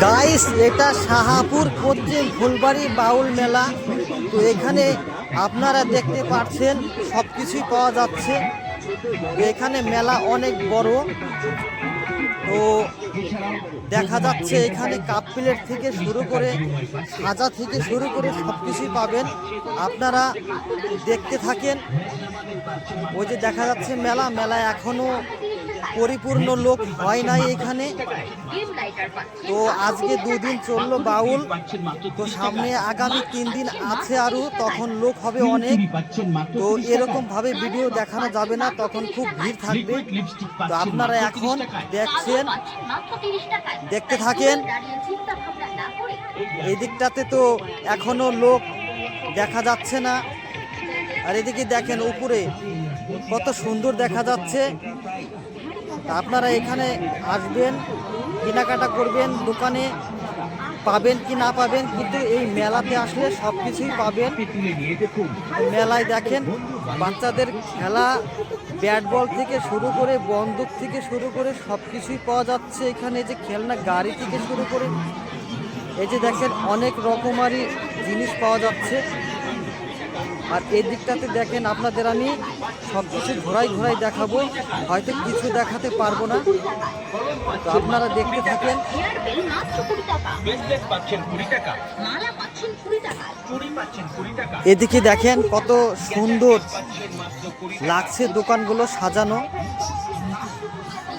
Guys, এটা শাহাপুর পশ্চিম ফুলবাড়ি বাউল মেলা। তো এখানে আপনারা দেখতে পাচ্ছেন সব কিছুই পাওয়া যাচ্ছে। তো এখানে মেলা অনেক বড়। তো দেখা যাচ্ছে এখানে কাপ প্লেট থেকে শুরু করে সাজা থেকে শুরু করে সব কিছুই পাবেন। আপনারা দেখতে থাকেন। ওই যে দেখা যাচ্ছে মেলা এখনো পরিপূর্ণ লোক হয় নাই এখানে। তো আজকে দুদিন চললো বাউল, তো সামনে আগামী 3 দিন আছে আরো, তখন লোক হবে অনেক। তো এরকম ভাবে ভিডিও দেখানো যাবে না, তখন খুব ভিড় থাকবে। তো আপনারা এখন দেখছেন, দেখতে থাকেন। এই দিকটাতে তো এখনো লোক দেখা যাচ্ছে না। আর এদিকে দেখেন উপরে কত সুন্দর দেখা যাচ্ছে। আপনারা এখানে আসবেন, কেনাকাটা করবেন, দোকানে পাবেন কি না পাবেন, কিন্তু এই মেলাতে আসলে সব কিছুই পাবেন। মেলায় দেখেন বাচ্চাদের খেলা, ব্যাট বল থেকে শুরু করে বন্দুক থেকে শুরু করে সব কিছুই পাওয়া যাচ্ছে এখানে। যে খেলনা গাড়ি থেকে শুরু করে এই যে দেখেন অনেক রকমারি জিনিস পাওয়া যাচ্ছে। আর এই দিকটাতে দেখেন আপনাদের আমি সব কিছু ঘোরাই দেখাবো, হয়তো কিছু দেখাতে পারবো না। তো আপনারা দেখতে থাকেন। এদিকে দেখেন কত সুন্দর লাগছে দোকানগুলো সাজানো।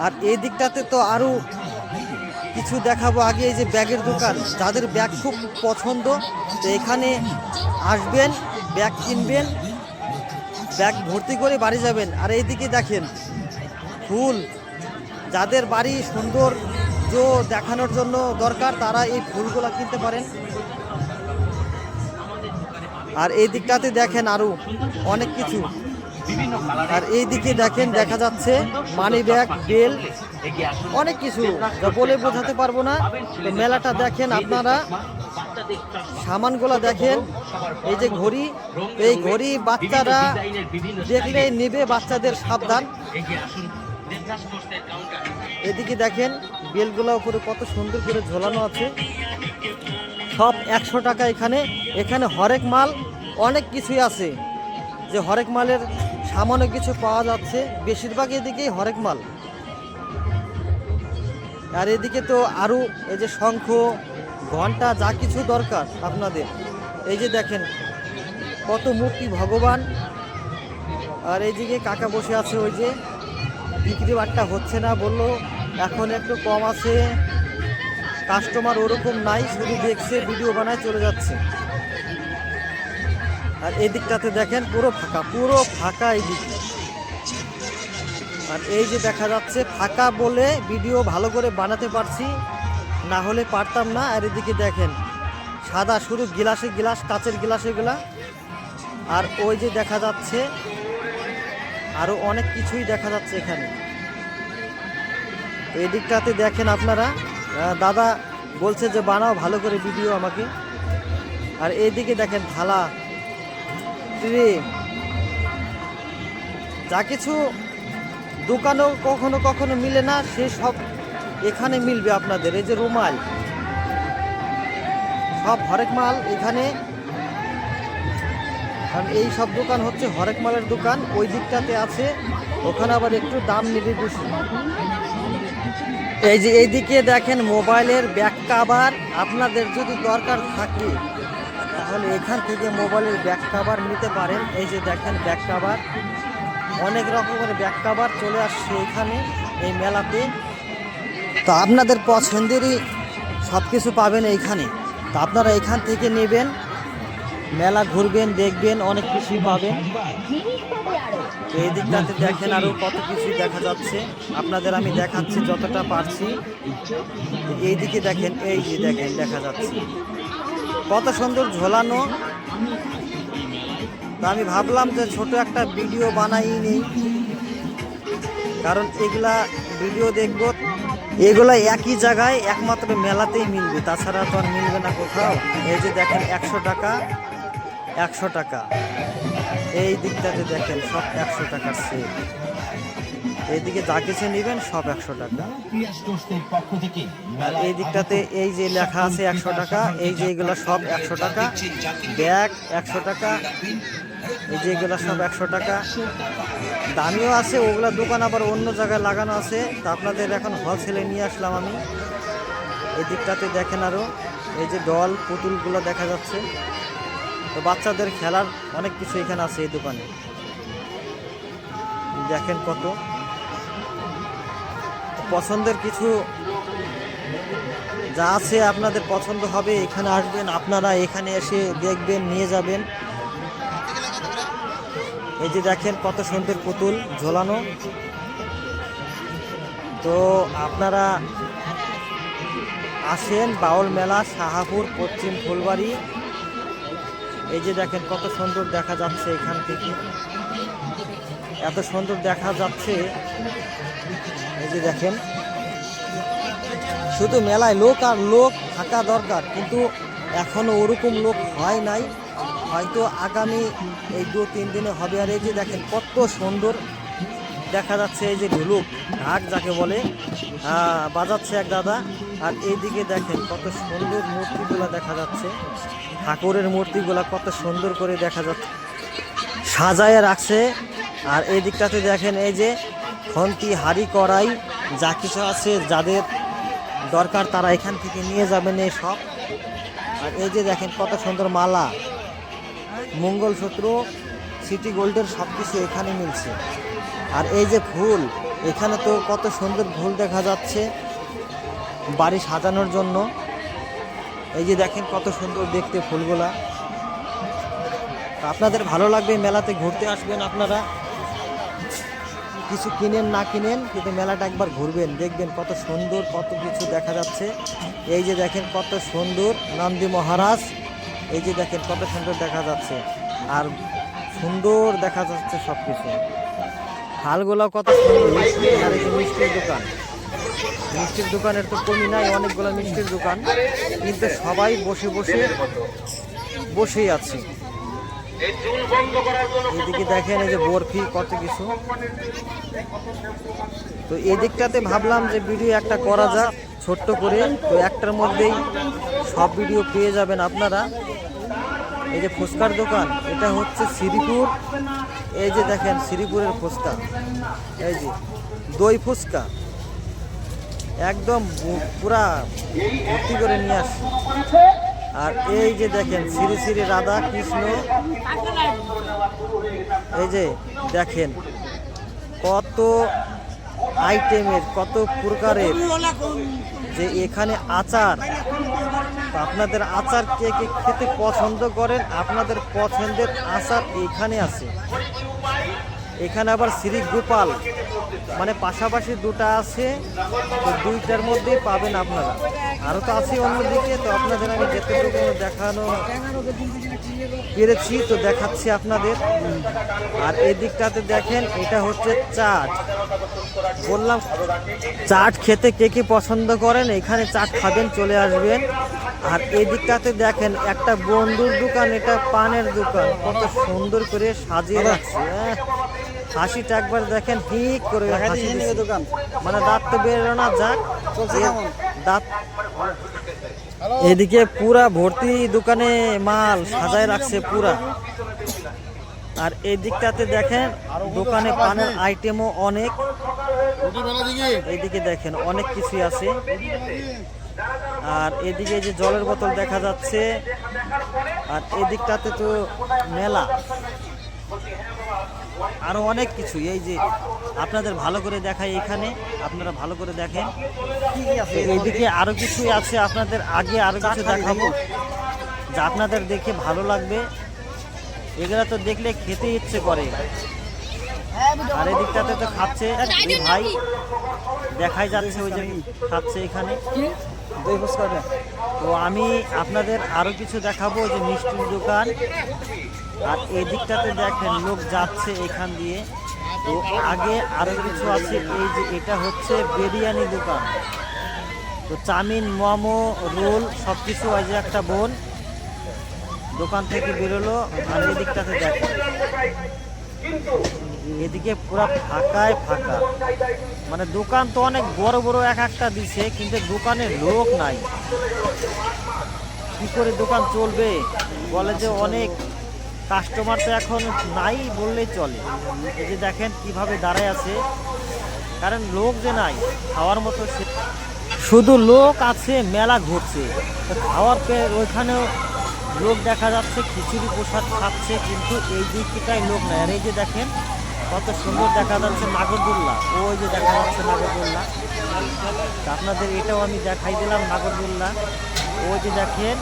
আর এই দিকটাতে তো আরো কিছু দেখাবো। আগে এই যে ব্যাগের দোকান, যাদের ব্যাগ খুব পছন্দ তো এখানে আসবেন, ব্যাগ কিনবেন, ব্যাগ ভর্তি করে বাড়ি যাবেন। আর এইদিকে দেখেন ফুল, যাদের বাড়ি সৌন্দর্য দেখানোর জন্য দরকার তারা এই ফুলগুলো কিনতে পারেন। আর এই দিকটাতে দেখেন আরো অনেক কিছু। আর এই দিকে দেখেন দেখা যাচ্ছে মানি ব্যাগ, বেল, অনেক কিছু যা বলে বোঝাতে পারবো না। তো মেলাটা দেখেন আপনারা, সামানগুলো দেখেন। এই যে ঘড়ি, এই ঘড়ি বাচ্চারা দেখলে নেবে, বাচ্চাদের সাবধান। এদিকে দেখেন বেলগুলো উপরে কত সুন্দর করে ঝোলানো আছে, সব 100 টাকা। এখানে হরেক মাল অনেক কিছুই আছে, যে হরেক মালের সামান্য কিছু পাওয়া যাচ্ছে। বেশিরভাগ এদিকেই হরেক মাল। আর এদিকে তো আরও এই যে শঙ্খ, ঘন্টা, যা কিছু দরকার আপনাদের। এই যে দেখেন কত মূর্তি ভগবান। আর এইদিকে কাকা বসে আছে, ওই যে বিক্রি বাট্টা হচ্ছে না, বললো এখন একটু কম আছে, কাস্টমার ওরকম নাই, শুধু দেখছে, ভিডিও বানায় চলে যাচ্ছে। আর এই দিকটাতে দেখেন পুরো ফাঁকা এইদিকে। আর এই যে দেখা যাচ্ছে ফাঁকা বলে ভিডিও ভালো করে বানাতে পারছি, না হলে পারতাম না। আর এদিকে দেখেন সাদা শুধু গিলাস, কাচের গিলাস এগুলা। আর ওই যে দেখা যাচ্ছে আরো অনেক কিছুই দেখা যাচ্ছে এখানে। এই দিকটাতে দেখেন আপনারা, দাদা বলছে যে বানাও ভালো করে ভিডিও আমাকে। আর এইদিকে দেখেন থালা, ট্রে, যা কিছু দোকানেও কখনো মিলে না, সে সব এখানে মিলবে আপনাদের। এই যে রুমাল, সব হরেক মাল এখানে। কারণ এই সব দোকান হচ্ছে হরেক মালের দোকান। ওই দিকটাতে আছে, ওখানে আবার একটু দাম নেবে বেশি। এই যে এইদিকে দেখেন মোবাইলের ব্যাক কাভার, আপনাদের যদি দরকার থাকে তাহলে এখান থেকে মোবাইলের ব্যাক কাভার নিতে পারেন। এই যে দেখেন ব্যাক কাভার, অনেক রকমের ব্যাক কাভার চলে আসছে এখানে এই মেলাতে। তো আপনাদের পছন্দেরই সব কিছু পাবেন এইখানে। তো আপনারা এখান থেকে নেবেন, মেলা ঘুরবেন, দেখবেন, অনেক কিছুই পাবেন। এই দিকটাতে দেখেন আরো কত কিছুই দেখা যাচ্ছে, আপনাদের আমি দেখাচ্ছি যতটা পারছি। এই দিকে দেখেন, এই যে দেখেন দেখা যাচ্ছে কত সুন্দর ঝোলানো। তো আমি ভাবলাম যে ছোট একটা ভিডিও বানাই নেই, কারণ এগুলা ভিডিও দেখব, এগুলা একই জায়গায় একমাত্র মেলাতেই মিলবে, তাছাড়া তো আর মিলবে না কোথাও। এই যে দেখেন 100 টাকা। এই দিকটাতে দেখেন সব 100 টাকার সেল। এইদিকে যা কিছু নেবেন সব 100 টাকা। আর এই দিকটাতে এই যে লেখা আছে 100 টাকা, এই যে এগুলো সব 100 টাকা, ব্যাগ 100 টাকা, এই যে এগুলো সব 100 টাকা। দামিও আছে, ওগুলা দোকান আবার অন্য জায়গায় লাগানো আছে। তা আপনাদের এখন হোলসেলে নিয়ে আসলাম আমি। এই দিকটাতে দেখেন আরও এই যে ডল পুতুলগুলো দেখা যাচ্ছে। তো বাচ্চাদের খেলার অনেক কিছু এখানে আছে এই দোকানে। দেখেন কত পছন্দের কিছু যা আছে, আপনাদের পছন্দ হবে এখানে আসবেন, আপনারা এখানে এসে দেখবেন, নিয়ে যাবেন। এই যে দেখেন কত সুন্দর পুতুল ঝোলানো। তো আপনারা আসেন বাউল মেলা, শাহাপুর, পশ্চিম ফুলবাড়ি। এই যে দেখেন কত সুন্দর দেখা যাচ্ছে, এখান থেকে এত সুন্দর দেখা যাচ্ছে। এই যে দেখেন, শুধু মেলায় লোক আর লোক থাকা দরকার, কিন্তু এখনো ওরকম লোক হয় নাই, হয়তো আগামী এই 2-3 দিনে হবে। আর এই যে দেখেন কত সুন্দর দেখা যাচ্ছে, এই যে ঢুলুক ঢাক যাকে বলে বাজাচ্ছে এক দাদা। আর এইদিকে দেখেন কত সুন্দর মূর্তিগুলো দেখা যাচ্ছে, ঠাকুরের মূর্তিগুলা কত সুন্দর করে দেখা যাচ্ছে, সাজায় রাখছে। আর এই দিকটাতে দেখেন এই যে খন্তি, হাঁড়ি, কড়াই যা কিছু আছে, যাদের দরকার তারা এখান থেকে নিয়ে যাবেন এই সব। আর এই যে দেখেন কত সুন্দর মালা, মঙ্গলসূত্র, সিটি গোল্ডের সব কিছু এখানে মিলছে। আর এই যে ফুল, এখানে তো কত সুন্দর ফুল দেখা যাচ্ছে বাড়ি সাজানোর জন্য। এই যে দেখেন কত সুন্দর দেখতে ফুলগুলা। আপনাদের ভালো লাগবে, মেলাতে ঘুরতে আসবেন আপনারা, কিছু কিনেন না কিনেন, কিন্তু মেলাটা একবার ঘুরবেন, দেখবেন কত সুন্দর কত কিছু দেখা যাচ্ছে। এই যে দেখেন কত সুন্দর নন্দী মহারাজ, এই যে দেখেন কত সুন্দর দেখা যাচ্ছে, আর সুন্দর দেখা যাচ্ছে সব কিছু। হালগুলো কত সুন্দর। আর এই যে মিষ্টির দোকান, মিষ্টির দোকানের তো কমি নাই, অনেকগুলো মিষ্টির দোকান, কিন্তু সবাই বসেই আছে। এদিকে দেখেন এই যে বরফি, কত কিছু। তো এদিকটাতে ভাবলাম যে ভিডিও একটা করা যাক ছোট্ট করে, তো একটার মধ্যেই সব ভিডিও পেয়ে যাবেন আপনারা। এই যে ফুচকার দোকান, এটা হচ্ছে শ্রীপুর। এই যে দেখেন শ্রীপুরের ফুচকা, এই যে দই ফুচকা একদম পুরা ভর্তি করে নিয়ে আসছে। আর এই যে দেখেন শ্রী শ্রী রাধা কৃষ্ণ, এই যে দেখেন কত আইটেমের, কত প্রকারের, যে এখানে আচার। আপনাদের আচার কে কে খেতে পছন্দ করেন, আপনাদের পছন্দের আচার এখানে আছে। এখানে আবার শ্রী গোপাল, মানে পাশাপাশি দুটা আছে, তো দুইটার মধ্যেই পাবেন আপনারা। আরও তো আছে অন্যদিকে, তো আপনাদের আমি যেটুকু দেখানো পেরেছি তো দেখাচ্ছি আপনাদের। আর এই দিকটাতে দেখেন এটা হচ্ছে চাট, বললাম চাট খেতে কে কে পছন্দ করেন, এখানে চাট খাবেন, চলে আসবেন। আর এই দিকটাতে দেখেন একটা বন্ধুর দোকান, এটা পানের দোকান, কত সুন্দর করে সাজিয়ে রাখছে। হাসিটা একবার দেখেন, ঠিক করে হাসি দিচ্ছে, দোকান মানে দাঁত তো বেরো না, যাক দাঁত। এদিকে পুরা ভর্তি দোকানে মাল সাজায় রাখছে পুরা। আর এই দিকটাতে দেখেন দোকানে পানের আইটেমও অনেক, এইদিকে দেখেন অনেক কিছুই আছে। আর এদিকে যে জলের বোতল দেখা যাচ্ছে। আর এদিকটাতে তো মেলা, আরো অনেক কিছু। এই যে আপনাদের ভালো করে দেখাই, এখানে আপনারা ভালো করে দেখেন। এইদিকে আরো কিছু আছে, আপনাদের আগে আরো কিছু দেখাবো যা আপনাদের দেখে ভালো লাগবে। এগুলা তো দেখলে খেতে ইচ্ছে করে। আর এদিকটাতে তো খাচ্ছে ভাই, দেখাই যাচ্ছে ওই যে খাচ্ছে এখানে। তো আমি আপনাদের আরো কিছু দেখাবো, যে মিষ্টির দোকান। আর এই দিকটাতে দেখেন লোক যাচ্ছে এখান দিয়ে। তো আগে আরো কিছু আছে, এই যে এটা হচ্ছে বিরিয়ানি দোকান। তো চাউমিন, মোমো, রোল সব কিছু। ওই যে একটা বোন দোকান থেকে বেরোলো। আর এই দিকটাতে দেখেন এদিকে পুরো ফাঁকায় ফাঁকা, মানে দোকান তো অনেক বড় বড় এক একটা দিছে, কিন্তু দোকানে লোক নাই। কি করে দোকান চলবে? বলে যে অনেক কাস্টমার তো এখন নাই বললেই চলে। এই যে দেখেন কিভাবে দাঁড়ায় আছে, কারণ লোক যে নাই খাওয়ার মতো, শুধু লোক আছে, মেলা ঘুরছে। তো খাওয়ার ওইখানেও লোক দেখা যাচ্ছে, খিচুড়ি প্রসাদ খাচ্ছে, কিন্তু এই দিকটাই লোক নাই। আর এই যে দেখেন কত সুন্দর দেখা যাচ্ছে নাগরদোল্লা, ওই যে দেখা যাচ্ছে নাগরদোল্লা। আপনাদের এটাও আমি দেখাই দিলাম নাগরদোল্লা। ওই যে দেখেন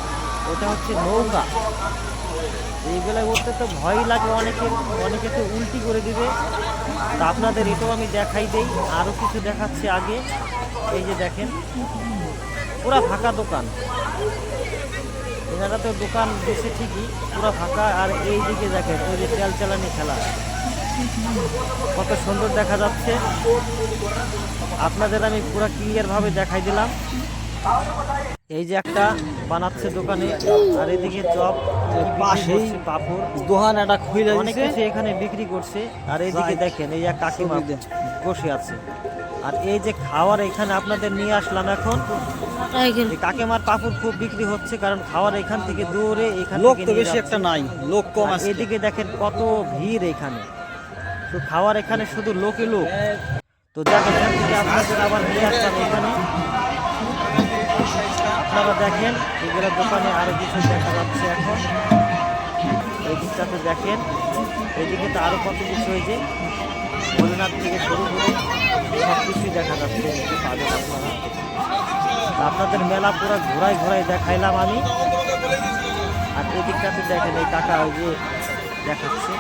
ওটা হচ্ছে নৌকা, এইগুলো উঠতে তো ভয় লাগে অনেকে তো উল্টি করে দিবে। তা আপনাদের এটাও আমি দেখাই দেই, আরও কিছু দেখাচ্ছি আগে। এই যে দেখেন পুরা ফাঁকা দোকান, এনারা তো দোকান বেশি ঠিকই, পুরা ফাঁকা। আর এই দিকে দেখেন ওই যে তেল চালানি খেলা, কত সুন্দর দেখা যাচ্ছে। আপনাদের আমি পুরা ক্লিয়ারভাবে দেখাই দিলাম। এই যে একটা বানাচ্ছে দোকানে, আর এদিকে চপ, পাশেই পাপড় দোকান একটা খুলে অনেক কিছু এখানে বিক্রি করছে। আর এইদিকে দেখেন এই এক কাকিমা বসে আছে। আর এই যে খাওয়ার এখানে আপনাদের নিয়ে আসলাম এখন, কাকিমার পাপড় খুব বিক্রি হচ্ছে, কারণ খাওয়ার এখান থেকে দূরে, এখানে লোক তো বেশি একটা নাই, লোক কম আছে। এদিকে দেখেন কত ভিড় এখানে, তো খাওয়ার এখানে শুধু লোকে লোক। তো যাক এখান থেকে আপনাদের আবার নিয়ে আসলাম এখানে। আপনারা দেখেন এগুলো দোকানে আরো কিছু দেখা যাচ্ছে এখন। এই দিকটাতে দেখেন, এইদিকে তো আরো কত কিছু হয়েছে, ভোলেনাথ থেকে শুরু করে সব কিছুই দেখা যাচ্ছে, পাবেন আপনারা। আপনাদের মেলা পুরো ঘোরায় দেখাইলাম আমি। আর এই দিকটাতে দেখেন এই টাকা ওই যে দেখাচ্ছে,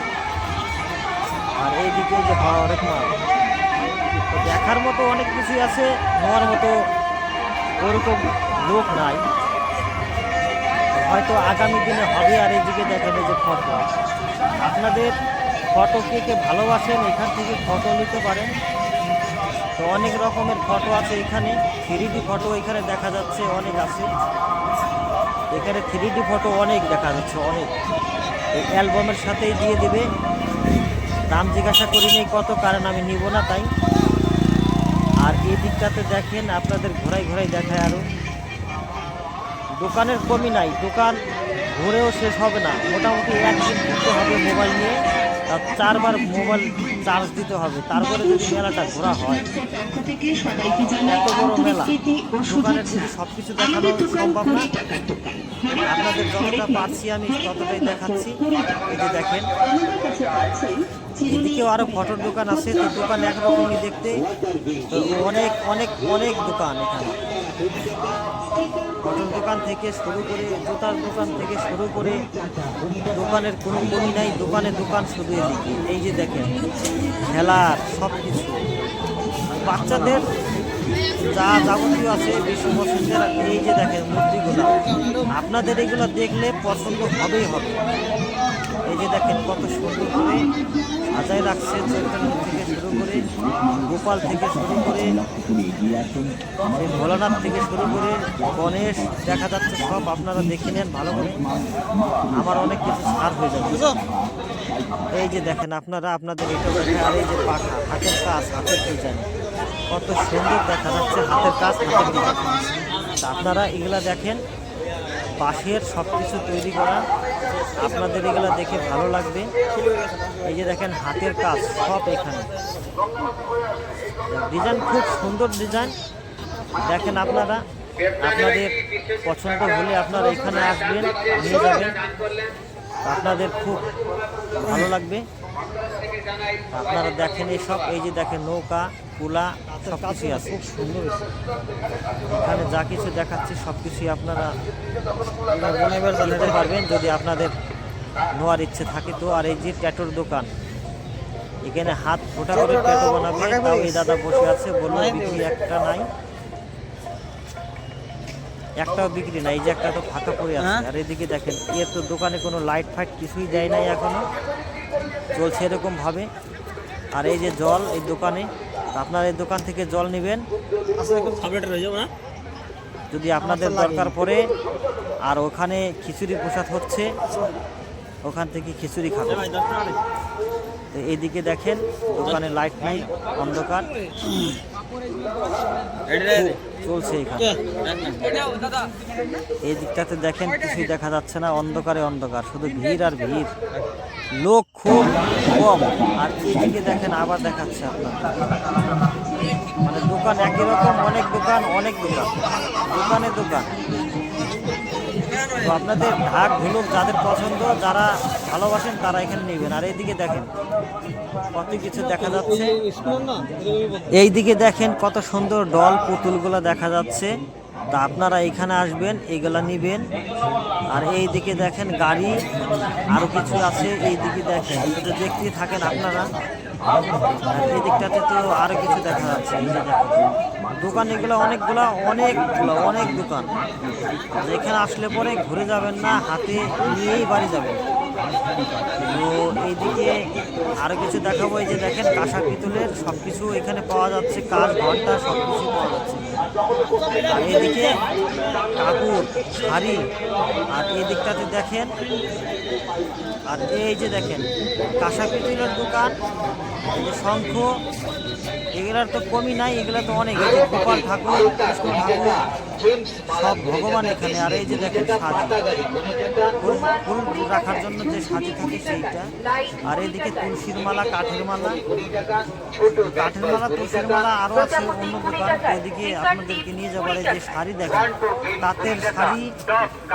আর এইদিকে যে অনেক মাল, দেখার মতো অনেক কিছুই আছে, নেওয়ার মতো ওরকম লোক নাই, হয়তো আগামী দিনে হবে। আর এইদিকে দেখেন এই যে ফটো, আপনাদের ফটো কে ভালোবাসেন এখান থেকে ফটো নিতে পারেন। তো অনেক রকমের ফটো আছে এখানে, 3D ফটো এখানে দেখা যাচ্ছে অনেক আছে, এখানে 3D ফটো অনেক দেখা যাচ্ছে, অনেক। এই অ্যালবামের সাথেই দিয়ে দিবে, দাম জিজ্ঞাসা করি নেই কত, কারণ আমি নিব না তাই। আর এই দিকটাতে দেখেন আপনাদের ঘোরায় দেখায়, আরও দোকানের কমই নাই, দোকান ঘুরেও শেষ হবে না। মোটামুটি একদিন ঘুরতে হবে মোবাইল নিয়ে, 4 বার মোবাইল চার্জ দিতে হবে, তারপরে যদি মেলাটা ঘোরা হয়। এত বড় মেলা, দোকানের যদি সব কিছু দেখানো সম্ভব না, আপনাদের যতটা পারছি আমি ততটাই দেখাচ্ছি। এই যে দেখেন এদিকেও আরো ফটোর দোকান আছে, তো দোকান একরকমই দেখতে, তো অনেক দোকান এখানে, ফটোর দোকান থেকে শুরু করে জুতার দোকান থেকে শুরু করে দোকানের কোনো কমি নাই, দোকান শুধু এদিকে। এই যে দেখেন খেলার সব কিছু, বাচ্চাদের যা যাবতীয় আছে 20 বছরের। এই যে দেখেন মূর্তিগুলো, আপনাদের এগুলো দেখলে পছন্দ হবেই হবে। এই যে দেখেন কত সুন্দর করে সাজায় রাখছে, চৈতন্য থেকে শুরু করে, গোপাল থেকে শুরু করে, এই ভোলানাথ থেকে শুরু করে গণেশ দেখা যাচ্ছে, সব আপনারা দেখে নেন ভালো করে, আমার অনেক কিছু ছাড় হয়ে যাবে। এই যে দেখেন আপনাদের এটা দেখে। আর এই যে পাখা, হাতের কাজ, হাতের ডিজাইন, কত সুন্দর দেখা যাচ্ছে, হাতের কাজ, হাতের ডিজাইন। আপনারা এগুলা দেখেন, বাঁশের সব কিছু তৈরি করা, আপনাদের এগুলা দেখে ভালো লাগবে। এই যে দেখেন হাতের কাজ সব এখানে, ডিজাইন খুব সুন্দর ডিজাইন। দেখেন আপনাদের পছন্দ হলে আপনারা এখানে আসবেন, নিয়ে যাবেন, আপনাদের খুব ভালো লাগবে। আপনারা দেখেন এইসব, এই যে দেখেন নৌকা, কুলা, সব কিছুই আছে, খুব সুন্দর। এখানে যা কিছু দেখাচ্ছি সব কিছুই আপনারা জানাতে পারবেন যদি আপনাদের নেওয়ার ইচ্ছে থাকে। তো আর এই যে ট্যাটুর দোকান, এখানে হাত ফোটা করে ট্যাটু বানাবে, তাও এই দাদা বসে আছে, বললো বিক্রি একটাও বিক্রি নাই। এই যে একটা তো ফাঁকা পড়ে আছে। আর এদিকে দেখেন এর তো দোকানে কোনো লাইট ফাইট কিছুই দেয় নাই, এখনো চলছে এরকম ভাবে। আর এই যে জল এই দোকানে, আপনারা এই দোকান থেকে জল নেবেন যদি আপনাদের দরকার পড়ে। আর ওখানে খিচুড়ি প্রসাদ হচ্ছে, ওখান থেকে খিচুড়ি খাবে। তো এইদিকে দেখেন দোকানে লাইট নাই, অন্ধকার চলছে এখানে। এই দিকটাতে দেখেন কিছুই দেখা যাচ্ছে না, অন্ধকারে অন্ধকার, শুধু ভিড় আর ভিড়, লোক খুব কম। আর এইদিকে দেখেন আবার দেখাচ্ছে আপনার, মানে দোকান একই রকম, অনেক দোকান অনেক দোকান, দোকানে দোকান। তো আপনাদের ঢাক ঢোলক যাদের পছন্দ, যারা ভালোবাসেন তারা এখানে নেবেন। আর এইদিকে দেখেন কত কিছু দেখা যাচ্ছে, এইদিকে দেখেন কত সুন্দর ডল পুতুলগুলো দেখা যাচ্ছে। তা আপনারা এখানে আসবেন, এগুলা নিবেন। আর এইদিকে দেখেন গাড়ি আরো কিছু আছে, এইদিকে দেখেন, যদি দেখতেই থাকেন আপনারা। এই দিকটাতে তো আরো কিছু দেখা যাচ্ছে, এই যে দেখেন দোকান, এগুলো অনেকগুলো অনেক দোকান। এখানে আসলে পরে ঘুরে যাবেন না, হাতে নিয়েই বাড়ি যাবেন। তো এইদিকে আরো কিছু দেখাবো, এই যে দেখেন কাঁসা পিতলের সব কিছু এখানে পাওয়া যাচ্ছে, কাজ ঘন্টা সব কিছু পাওয়া যাচ্ছে। আর এদিকে কাপড় শাড়ি, আর এই দিকটাতে দেখেন, আর এই যে দেখেন কাঁসা পিতলের দোকান, এই যে শঙ্খ, এগুলার তো কমই নাই, এগুলা তো অনেক। এই যে গোপাল ঠাকুর, কৃষ্ণ ঠাকুর, সব ভগবান এখানে। আর এই যে দেখেন সাজি, ফুল রাখার জন্য যে সাজি থাকে সেইটা। আর এদিকে তুলসীর মালা, কাঠের মালা, তুলসীর মালা আরো আছে অন্য দোকান। এদিকে আপনাদেরকে নিয়ে যাবার এই যে শাড়ি দেখেন, তাঁতের শাড়ি,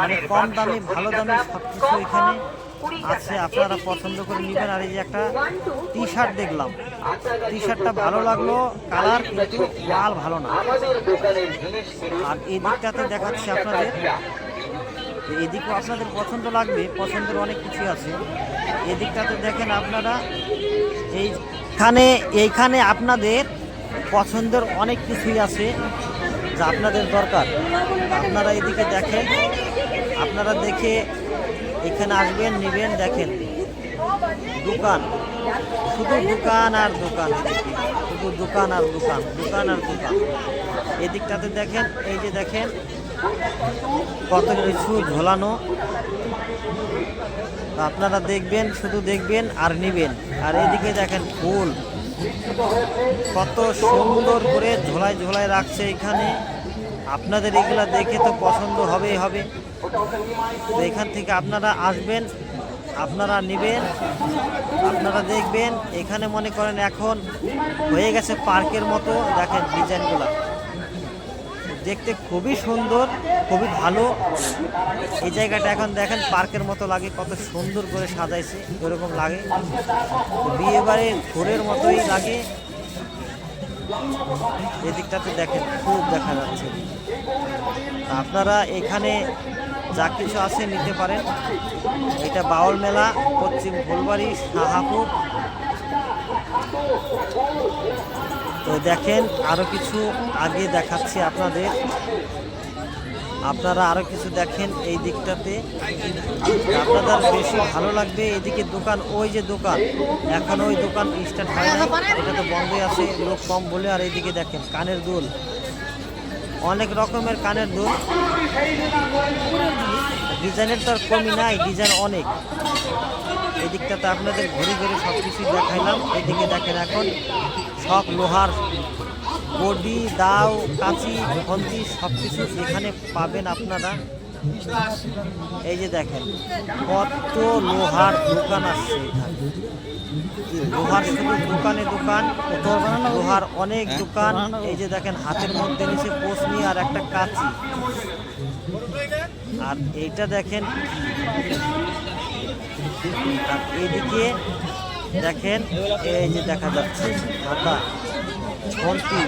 মানে কম দামে ভালো দামে সব কিছু এখানে আছে, আপনারা পছন্দ করে নেবেন। আর এই যে একটা টি শার্ট দেখলাম, টি শার্টটা ভালো লাগলো, কালার কিন্তু মাল ভালো না। আর এই দিকটাতে দেখাচ্ছি আপনাদের, এদিকেও আপনাদের পছন্দ লাগবে, পছন্দের অনেক কিছু আছে। এদিকটাতে দেখেন আপনারা, এইখানে আপনাদের পছন্দের অনেক কিছুই আছে যা আপনাদের দরকার। আপনারা এদিকে দেখেন, আপনারা দেখে এখানে আসবেন, নেবেন। দেখেন দোকান, শুধু দোকান আর দোকান, শুধু দোকান আর দোকান, দোকান আর দোকান। এদিকটাতে দেখেন, এই যে দেখেন কত কিছু ঝোলানো। আপনারা দেখবেন, শুধু দেখবেন আর নেবেন। আর এদিকে দেখেন ফুল কত সুন্দর করে ঝোলায় ঝোলায় রাখছে এখানে। আপনাদের এগুলা দেখে তো পছন্দ হবেই হবে। তো এখান থেকে আপনারা আসবেন, আপনারা নেবেন, আপনারা দেখবেন। এখানে মনে করেন এখন হয়ে গেছে পার্কের মতো। দেখেন ডিজাইনগুলো দেখতে খুবই সুন্দর, খুবই ভালো। এই জায়গাটা এখন দেখেন পার্কের মতো লাগে, কত সুন্দর করে সাজাইছে, ওরকম লাগে, বিয়ে বাড়ির ঘোরের মতোই লাগে। এদিকটাতে দেখেন খুব দেখা যাচ্ছে। আপনারা এখানে যা কিছু আছে নিতে পারেন। এটা বাউল মেলা, পশ্চিম ফুলবাড়ি, শাহাপুর। তো দেখেন আরো কিছু আগে দেখাচ্ছি আপনাদের, আপনারা আরো কিছু দেখেন এই দিকটাতে, আপনাদের বেশি ভালো লাগবে। এদিকে দোকান, ওই যে দোকান, এখন ওই দোকান স্টার্ট হয় না, এটা তো বন্ধই আছে, লোক কম বলে। আর এইদিকে দেখেন কানের দুল, অনেক রকমের কানের দুল, ডিজাইনের তো আর কমই নাই, ডিজাইন অনেক। এদিকটাতে আপনাদের ঘুরে ঘুরে সব কিছুই দেখাইলাম। এদিকে দেখেন এখন সব লোহার বডি, দাও, কাঁচি, খন্তি সব কিছু এখানে পাবেন আপনারা। এই যে দেখেন কত লোহার দোকান আসছে এখানে, লোহার শুধু দোকানে দোকান, লোহার অনেক দোকান। এই যে দেখেন হাতের মধ্যে নিচে পোষনি আর একটা কাঁচি। আর এইটা দেখেন, আর এইদিকে দেখেন এই যে দেখা যাচ্ছে হাতা, ঘন্টি,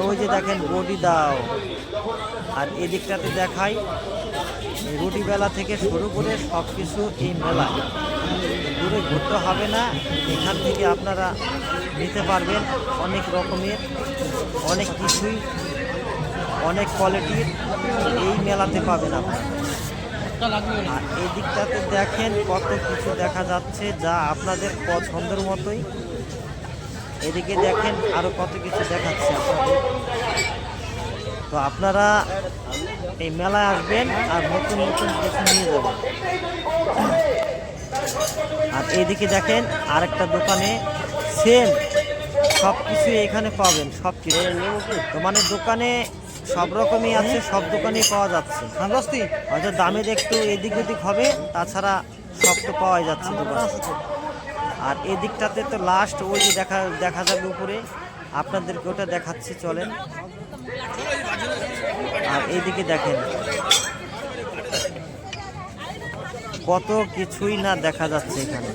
ওই যে দেখেন বডি দাও। আর এদিকটাতে দেখাই রুটি বেলা থেকে শুরু করে সব কিছু এই মেলা, দূরে ঘুরতে হবে না, এখান থেকে আপনারা নিতে পারবেন অনেক রকমের, অনেক কিছুই, অনেক কোয়ালিটির এই মেলাতে পাবেন আপনারা। আর এই দিকটাতে দেখেন কত কিছু দেখা যাচ্ছে যা আপনাদের পছন্দের মতোই। এদিকে দেখেন আরো কত কিছু দেখাচ্ছে আপনাদের। তো আপনারা এই মেলায় আসবেন আর নতুন নতুন কিছু নিয়ে যাবেন। আর এইদিকে দেখেন আরেকটা দোকানে সেম সব কিছু এখানে পাবেন, সব কিছু। তো মানে দোকানে সব রকমই আছে, সব দোকানেই পাওয়া যাচ্ছে। হয়তো দামে একটু এদিক ওদিক হবে, তাছাড়া সব তো পাওয়া যাচ্ছে দোকানে। আর এদিকটাতে তো লাস্ট ওই যে দেখা যাবে উপরে, আপনাদেরকে ওটা দেখাচ্ছি, চলেন। আর এইদিকে দেখেন কত কিছুই না দেখা যাচ্ছে এখানে,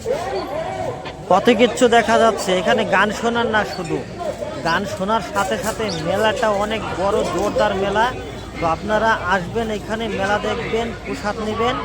কত কিছু দেখা যাচ্ছে এখানে। গান শোনার না, শুধু গান শোনার সাথে সাথে মেলাটা অনেক বড় জোরদার মেলা। তো আপনারা আসবেন এখানে, মেলা দেখবেন, প্রসাদ নেবেন।